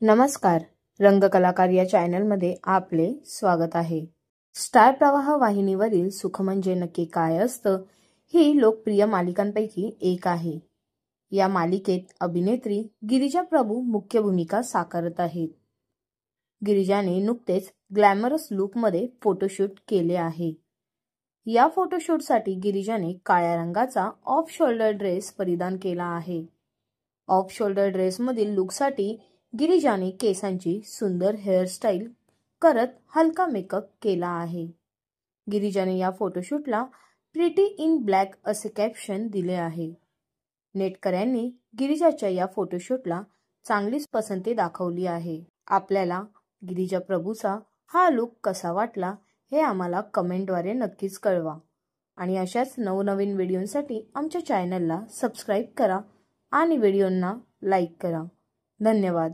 नमस्कार, रंगकलाकार या चॅनलमध्ये आपले स्वागत आहे। स्टार प्रवाह वाहिनीवरील सुख म्हणजे नक्की काय असतं ही लोकप्रिय मालिकांपैकी एक आहे। या मालिकेत अभिनेत्री गिरिजा प्रभू मुख्य भूमिका साकारत आहेत। गिरिजाने नुकतेच ग्लॅमरस लुकमध्ये फोटोशूट केले आहे। या फोटोशूटसाठी गिरिजाने काळ्या रंगाचा ऑफ शोल्डर ड्रेस परिधान केला आहे। ऑफ शोल्डर ड्रेसमधील लुकसाठी गिरिजाने केसांची सुंदर हेअरस्टाईल करत हलका मेकअप केला आहे। गिरिजाने या फोटोशूटला प्रिटी इन ब्लॅक असे कॅप्शन दिले आहे। नेटकऱ्यांनी गिरिजाच्या या फोटोशूटला चांगलीच पसंती दाखवली आहे। आपल्याला गिरिजा प्रभूचा हा लुक कसा वाटला हे आम्हाला कमेंटद्वारे नक्कीच कळवा आणि अशाच नवनवीन व्हिडिओंसाठी आमच्या चॅनलला सबस्क्राईब करा आणि व्हिडिओंना लाईक करा। धन्यवाद।